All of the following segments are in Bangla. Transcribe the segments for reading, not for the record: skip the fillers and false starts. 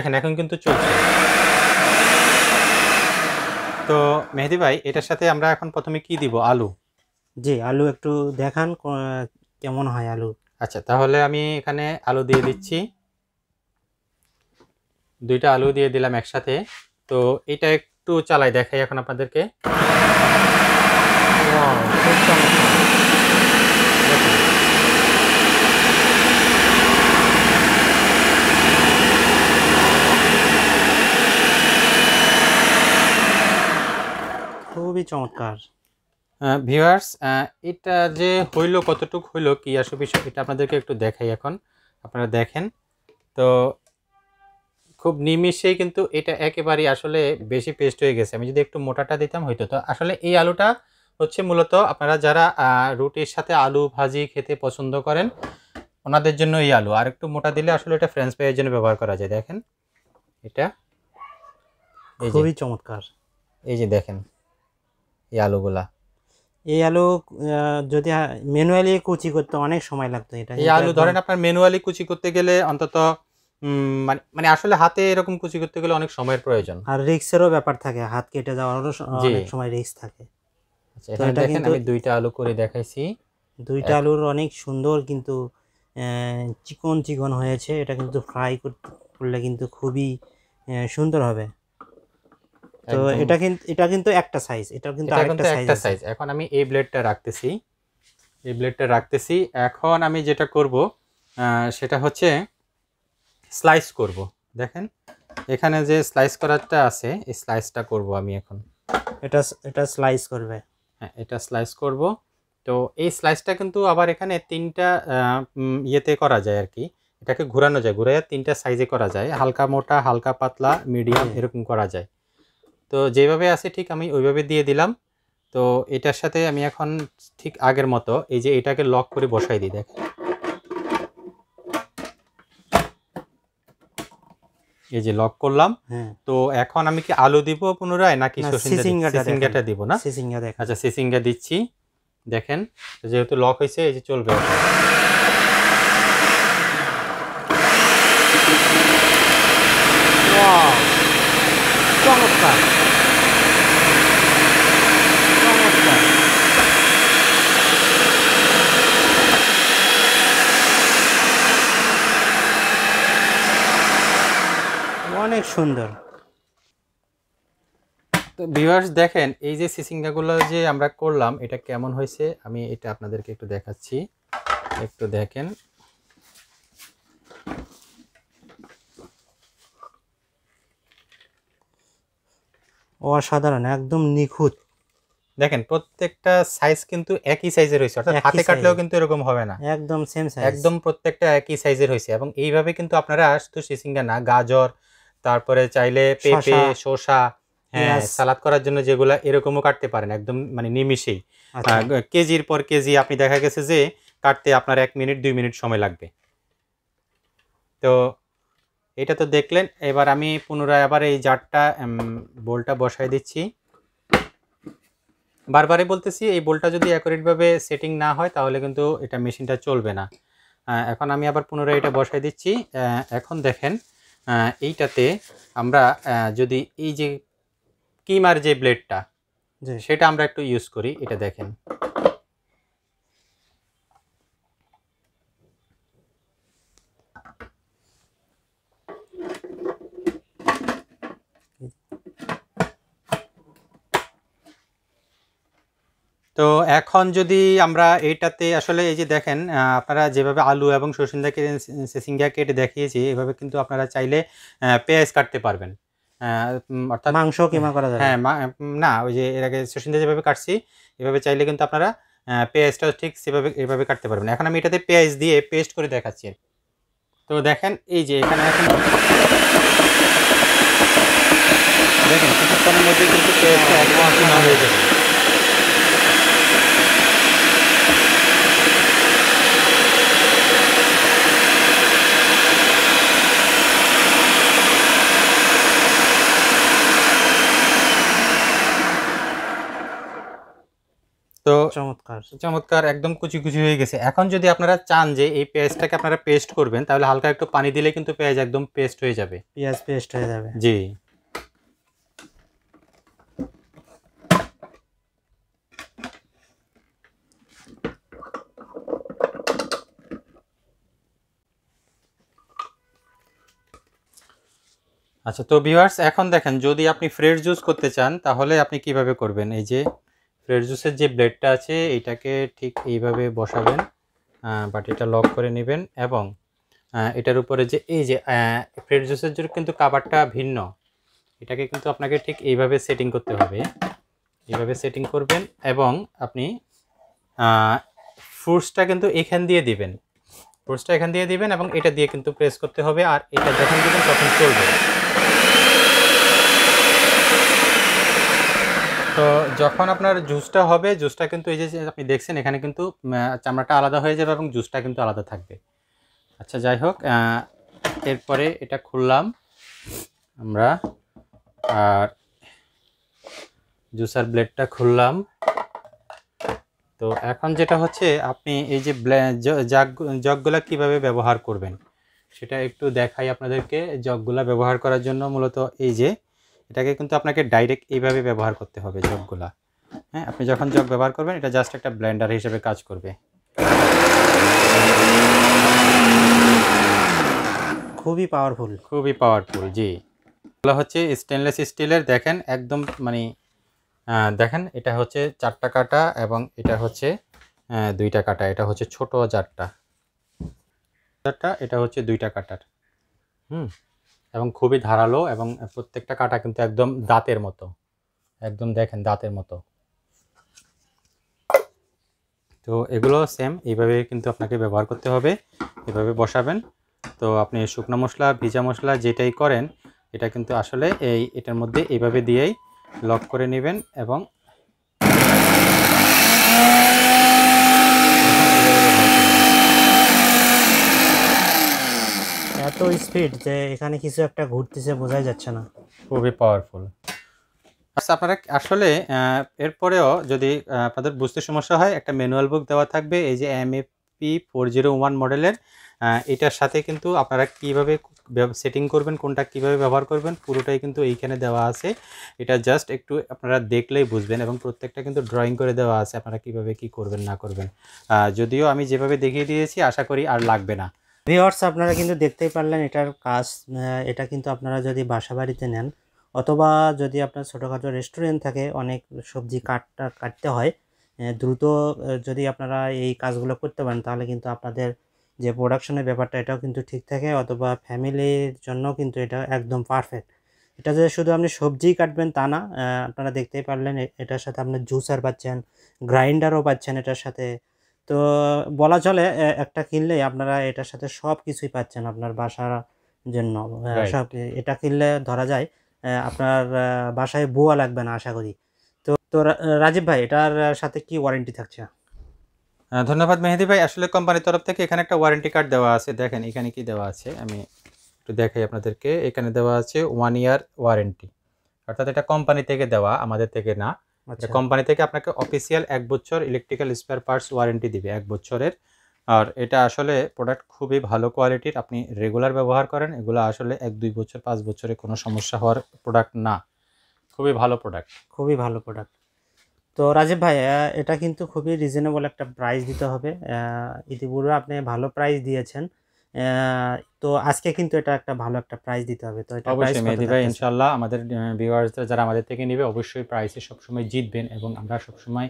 দেখেন এখন কিন্তু চলছে। তো মেহেদি ভাই এটার সাথে আমরা এখন প্রথমে কি দিব? আলু। জি, আলু একটু দেখান কেমন হয় আলু। আচ্ছা, তাহলে আমি এখানে আলু দিয়ে দিচ্ছি। 2টা আলু দিয়ে দিলাম একসাথে। তো এটা একটু চালাই দেখাই এখন আপনাদেরকে। ওয়াও, খুব চমৎকার। দেখুন, খুবই চমৎকার। ভিউয়ার্স, এটা যে হইল কতটুক হইল কি আসলে বিষয় এটা আপনাদেরকে একটু দেখাই এখন। আপনারা দেখেন। তো খুব নিমিষেই কিন্তু এটা একেবারেই আসলে বেশি পেস্ট হয়ে গেছে। আমি যদি একটু মোটাটা দিতাম হইতো। তো আসলে এই আলুটা হচ্ছে মূলত আপনারা যারা রুটির সাথে আলু ভাজি খেতে পছন্দ করেন ওনাদের জন্য এই আলু। আর একটু মোটা দিলে আসলে এটা ফ্রেঞ্চ ফ্রাইয়ের জন্য ব্যবহার করা যায়। দেখেন এটা, খুবই চমৎকার। এই যে দেখেন এই আলুগুলা। এই আলু যদি ম্যানুয়ালি কুচি করতে অনেক সময় লাগতো, এটা এই কিন্তু আলু একদম। ধরেন আপনার ম্যানুয়ালি কুচি করতে গেলে অন্তত মানে মানে আসলে হাতে এরকম কুচি করতে গেলে অনেক সময়ের প্রয়োজন। আর রিক্সেরও ব্যাপার থাকে, হাত কেটে যাওয়ারও জি। অনেক সময় রিস্ক থাকে। আচ্ছা, তো এখানে এটা দেখেন কিন্তু আমি 2টা আলু করে দেখাইছি। 2টা আলুর অনেক সুন্দর কিন্তু চিকন চিকন হয়েছে। এটা কিন্তু ফ্রাই করলে কিন্তু খুবই সুন্দর হবে। তো একদম, এটা কিন্তু একটা সাইজ, এটা কিন্তু এটা আরেকটা কিন্তু সাইজ একটা আছে। সাইজ। এখন আমি এই ব্লেডটা রাখতেছি। এই ব্লেডটা রাখতেছি। এখন আমি যেটা করব সেটা হচ্ছে স্লাইস করব। দেখেন এখানে যে স্লাইস করাটা আছে এই স্লাইসটা করব আমি এখন। এটা এটা স্লাইস করবে। হ্যাঁ, এটা স্লাইস করব। তো এই স্লাইসটা কিন্তু আবার এখানে 3টা ইয়েতে করা যায় আর কি। এটাকে ঘোরানো যায়, ঘুরাইয়া 3টা সাইজে করা যায়। হালকা মোটা, হালকা পাতলা, মিডিয়াম জি। এরকম করা যায়। তো যেভাবে আছে ঠিক আমি ওইভাবে দিয়ে দিলাম। তো এটার সাথে আমি এখন ঠিক আগের মতো এই যে এটাকে লক করে বসাই দিই। দেখেন এই যে লক করলাম। হ্যাঁ। তো এখন আমি কি আলু দিব পুনরায় নাকি না, সসিন্দা দিব? সিসিঙ্গাটা দেখেন। সিসিঙ্গাটা দিব না? সিসিঙ্গা দেখেন। আচ্ছা, সিসিঙ্গা দিচ্ছি। দেখেন যেহেতু লক হয়েছে এই যে চলবে এখন। ওয়াও, চমৎকার চমৎকার। অনেক সুন্দর। তো ভিউয়ার্স দেখেন এই যে সিসিঙ্গাগুলো যে আমরা করলাম এটা কেমন হয়েছে আমি এটা আপনাদেরকে একটু দেখাচ্ছি। একটু দেখেন। অসাধারণ, একদম নিখুঁত। দেখেন প্রত্যেকটা সাইজ কিন্তু একই সাইজের হয়েছে, অর্থাৎ একই হাতে কাটলেও সাইজ, কিন্তু এরকম হবে না। একদম সেম সাইজ। একদম প্রত্যেকটা একই সাইজের হয়েছে এবং এইভাবে কিন্তু আপনারা শুধু সিসিঙ্গা না, গাজর, তারপরে চাইলে পেঁপে, শসা, শসা, হ্যাঁ পেঁয়াজ। সালাদ করার জন্য যেগুলা এরকমও কাটতে পারেন একদম মানে নিমিষেই। আচ্ছা। কেজির পর কেজি আপনি দেখা গেছে যে কাটতে আপনার 1 মিনিট 2 মিনিট সময় লাগবে। তো এটা তো দেখলেন। এবার আমি পুনরায় আবার এই জারটা বোলটা বসাই দিচ্ছি। বারবারই বলতেছি এই বোলটা যদি অ্যাকুরেটভাবে সেটিং না হয় তাহলে কিন্তু এটা মেশিনটা চলবে না। এখন আমি আবার পুনরায় এটা বসাই দিচ্ছি। এখন দেখেন এইটাতে আমরা যদি এই যে কিমার যে ব্লেডটা জি। সেটা আমরা একটু ইউজ করি। এটা দেখেন তো এখন যদি আমরা এইটাতে আসলে এই যে দেখেন আপনারা যেভাবে আলু এবং সসিন্দা কেটে সিসিঙ্গা কেটে দেখিয়েছি এভাবে কিন্তু আপনারা চাইলে পেঁয়াজ কাটতে পারবেন। অর্থাৎ মাংস কিমা করা যাবে। হ্যাঁ না ওই যে এর আগে সসিন্দা যেভাবে কাটছি এভাবে চাইলে কিন্তু আপনারা পেঁয়াজটাও ঠিক সেভাবে এভাবে কাটতে পারবেন। এখন আমি এটাতে পেঁয়াজ দিয়ে পেস্ট করে দেখাচ্ছি। তো দেখেন এই যে এখানে এখন দেখেন কিছুক্ষণের মধ্যে কিন্তু পেঁয়াজটা একদম কিমা হয়ে যাবে। তো তো চমৎকার। চমৎকার, একদম কুচি কুচি হয়ে গেছে। এখন যদি আপনারা চান যে এই পেঁয়াজটাকে আপনারা পেস্ট করবেন, তাহলে হালকা একটু পানি দিলে কিন্তু পেঁয়াজ একদম পেস্ট হয়ে যাবে। পেঁয়াজ পেস্ট হয়ে যাবে। জি। আচ্ছা, তো ভিউয়ার্স এখন দেখেন, যদি আপনি ফ্রেশ জুস করতে চান তাহলে আপনি কিভাবে করবেন। এই যে ফ্রেশ জুসের যে ব্লেডটা আছে এটাকে ঠিক এইভাবে বসাবেন, বাটিটা লক করে নেবেন এবং এটার উপরে যে এই যে ফ্রেশ জুসের জন্য কিন্তু কাভারটা ভিন্ন, এটাকে কিন্তু আপনাকে ঠিক এইভাবে সেটিং করতে হবে। এইভাবে সেটিং করবেন এবং আপনি ফ্রুটসটা কিন্তু এখান দিয়ে দিবেন, ফ্রুটসটা এখান দিয়ে দিবেন এবং এটা দিয়ে কিন্তু প্রেস করতে হবে, আর এটা যখন দিবেন তখন চলবে। তো যখন আপনার জুসটা হবে, জুসটা কিন্তু এই যে আপনি দেখছেন এখানে কিন্তু চামড়াটা আলাদা হয়ে যাবে এবং জুসটা কিন্তু আলাদা থাকবে। আচ্ছা, যাই হোক, এরপরে এটা খুললাম আমরা, আর জুসার ব্লেডটা খুললাম। তো এখন যেটা হচ্ছে, আপনি এই যে জগগুলা কিভাবে ব্যবহার করবেন সেটা একটু দেখাই আপনাদেরকে। জগগুলা ব্যবহার করার জন্য মূলত এই যে এটাকে কিন্তু আপনাকে ডাইরেক্ট এইভাবে ব্যবহার করতে হবে জগগুলা। হ্যাঁ, আপনি যখন জগ ব্যবহার করবেন এটা জাস্ট একটা ব্লেন্ডার হিসেবে কাজ করবে। খুবই পাওয়ারফুল, খুবই পাওয়ারফুল। জি, এগুলো হচ্ছে স্টেনলেস স্টিলের। দেখেন একদম মানে দেখেন এটা হচ্ছে 4টা কাটা এবং এটা হচ্ছে 2টা কাটা। এটা হচ্ছে ছোট জারটা, এটা হচ্ছে 2টা কাটার। এবং খুবই ধারালো এবং প্রত্যেকটা কাটা কিন্তু একদম দাঁতের মতো, একদম দেখেন দাঁতের মতো। তো এগুলো সেম এইভাবে কিন্তু আপনাকে ব্যবহার করতে হবে, এভাবে বসাবেন। তো আপনি শুকনো মশলা, ভিজা মশলা যেটাই করেন, এটা কিন্তু আসলে এটার মধ্যে এইভাবে দিয়েই লক করে নেবেন এবং এত স্পিড যে এখানে কিছু একটা ঘুরতেছে বোঝাই যাচ্ছে না। খুবই পাওয়ারফুল। আচ্ছা, আপনারা আসলে এরপরেও যদি আপনাদের বুঝতে সমস্যা হয়, একটা ম্যানুয়াল বুক দেওয়া থাকবে এই যে MAP 401 মডেলের। এটার সাথে কিন্তু আপনারা কিভাবে সেটিং করবেন, কোনটা কিভাবে ব্যবহার করবেন, পুরোটাই কিন্তু এইখানে দেওয়া আছে। এটা জাস্ট একটু আপনারা দেখলেই বুঝবেন এবং প্রত্যেকটা কিন্তু ড্রয়িং করে দেওয়া আছে আপনারা কিভাবে কি করবেন না করবেন। যদিও আমি যেভাবে দেখিয়ে দিয়েছি, আশা করি আর লাগবে না। ভিউয়ার্স, আপনারা কিন্তু দেখতেই পারলেন এটার কাজ। এটা কিন্তু আপনারা যদি বাসা বাড়িতে নেন অথবা যদি আপনার ছোটোখাটো রেস্টুরেন্ট থাকে, অনেক সবজি কাটতে হয় দ্রুত, যদি আপনারা এই কাজগুলো করতে পারেন তাহলে কিন্তু আপনাদের যে প্রোডাকশনের ব্যাপারটা এটাও কিন্তু ঠিক থাকে, অথবা ফ্যামিলির জন্য কিন্তু এটা একদম পারফেক্ট। এটা যে শুধু আপনি সবজিই কাটবেন তা না, আপনারা দেখতেই পারলেন এটার সাথে আপনার জুসার পাচ্ছেন, গ্রাইন্ডারও পাচ্ছেন এটার সাথে। তো বলা চলে একটা কিনলেই আপনারা এটার সাথে সব কিছুই পাচ্ছেন আপনার বাসার জন্য। রাইট। সব এটা কিনলে ধরা যায় আপনার বাসায় বুয়া লাগবে না আশা করি। তো রাজীব ভাই, এটার সাথে কি ওয়ারেন্টি থাকছে? ধন্যবাদ মেহেদি ভাই। আসলে কোম্পানির তরফ থেকে এখানে একটা ওয়ারেন্টি কার্ড দেওয়া আছে। দেখেন এখানে কি দেওয়া আছে, আমি একটু দেখাই আপনাদেরকে। এখানে দেওয়া আছে 1 ইয়ার ওয়ারেন্টি, অর্থাৎ এটা কোম্পানি থেকে দেওয়া, আমাদের থেকে না। এটা আচ্ছা, কোম্পানি থেকে আপনাকে অফিসিয়াল 1 বছর ইলেকট্রিক্যাল স্পেয়ার পার্টস ওয়ারেন্টি দিবে 1 বছরের। আর এটা আসলে প্রোডাক্ট খুবই ভালো কোয়ালিটির, আপনি রেগুলার ব্যবহার করেন, এগুলো আসলে 1-2 বছর 5 বছরে কোনো সমস্যা হওয়ার প্রোডাক্ট না। খুবই ভালো প্রোডাক্ট। খুবই ভালো প্রোডাক্ট। তো রাজীব ভাই, এটা কিন্তু খুবই রিজনেবল একটা প্রাইস দিতে হবে। ইতিপূর্বে আপনি ভালো প্রাইস দিয়েছেন, তো আজকে কিন্তু এটা একটা ভালো একটা প্রাইস দিতে হবে। তো এটা প্রাইস অবশ্যই কত মেহেদি ভাই, থাকতেছে? ইনশাল্লাহ আমাদের ভিউয়ার্সরা যারা আমাদের থেকে নেবে অবশ্যই প্রাইসে সবসময় জিতবেন এবং আমরা সবসময়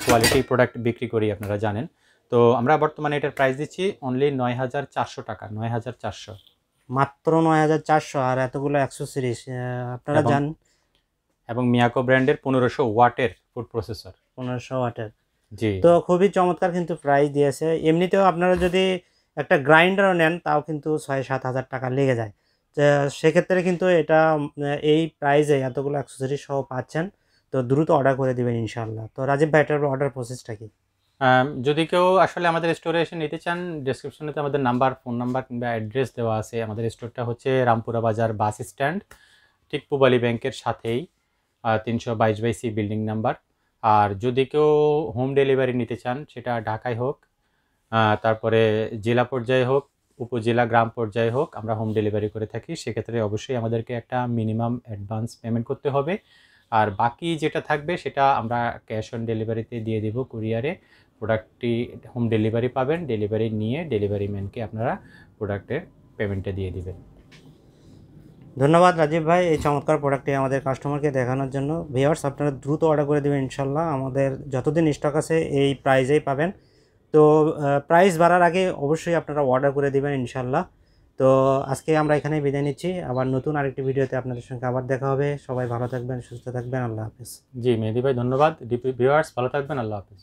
কোয়ালিটি প্রোডাক্ট বিক্রি করি, আপনারা জানেন। তো আমরা বর্তমানে এটার প্রাইস দিচ্ছি অনলি 9,400 টাকা, 9,400। মাত্র 9,400, আর এতগুলো অ্যাক্সেসরিজ আপনারা এবং জান। এবং মিয়াকো ব্র্যান্ডের 1500 ওয়াটের ফুড প্রসেসর। 1500 ওয়াটের। জি। তো খুবই চমৎকার কিন্তু প্রাইস দিয়েছে। এমনিতেও আপনারা যদি একটা গ্রাইন্ডারও নেন তাও কিন্তু 6-7 হাজার টাকা লেগে যায়। তো সেক্ষেত্রে কিন্তু এটা এই প্রাইসে এতগুলো অ্যাক্সেসরিজ সহ পাচ্ছেন। তো দ্রুত অর্ডার করে দিবেন ইনশাআল্লাহ। তো রাজীব ভাই, এটার অর্ডার প্রসেসটা কি? যদি কেউ আসলে আমাদের স্টোরে এসে নিতে চান, ডেসক্রিপশনেতে আমাদের নাম্বার, ফোন নাম্বার কিংবা অ্যাড্রেস দেওয়া আছে। আমাদের স্টোরটা হচ্ছে রামপুরা বাজার বাস স্ট্যান্ড, ঠিক পূবালী ব্যাংকের সাথেই, 322/C বিল্ডিং নাম্বার। আর যদি কেউ হোম ডেলিভারি নিতে চান, সেটা ঢাকায় হোক, তারপরে জেলা পর্যায়ে হোক, উপজেলা গ্রাম পর্যায়ে হোক, আমরা হোম ডেলিভারি করে থাকি। সেক্ষেত্রে অবশ্যই আমাদেরকে একটা মিনিমাম অ্যাডভান্স পেমেন্ট করতে হবে, আর বাকি যেটা থাকবে সেটা আমরা ক্যাশ অন ডেলিভারিতে দিয়ে দেব কুরিয়ারে। প্রোডাক্টটি হোম ডেলিভারি পাবেন, ডেলিভারি নিয়ে ডেলিভারি ম্যানকে আপনারা প্রোডাক্টের পেমেন্টটা দিয়ে দিবেন। ধন্যবাদ রাজীব ভাই এই চমৎকার প্রোডাক্টটি আমাদের কাস্টমারকে দেখানোর জন্য। ভিউয়ার্স, আপনারা দ্রুত অর্ডার করে দেবেন ইনশাল্লাহ। আমাদের যতদিন স্টক আছে এই প্রাইজেই পাবেন। তো প্রাইস বাড়ার আগে অবশ্যই আপনারা অর্ডার করে দেবেন ইনশাল্লাহ। তো আজকে আমরা এখানেই বিদায় নিচ্ছি। আবার নতুন আরেকটি ভিডিওতে আপনাদের সঙ্গে আবার দেখা হবে। সবাই ভালো থাকবেন, সুস্থ থাকবেন। আল্লাহ হাফেজ। জি মেহেদি ভাই, ধন্যবাদ। ডিপি ভিউয়ার্স, ভালো থাকবেন। আল্লাহ হাফেজ।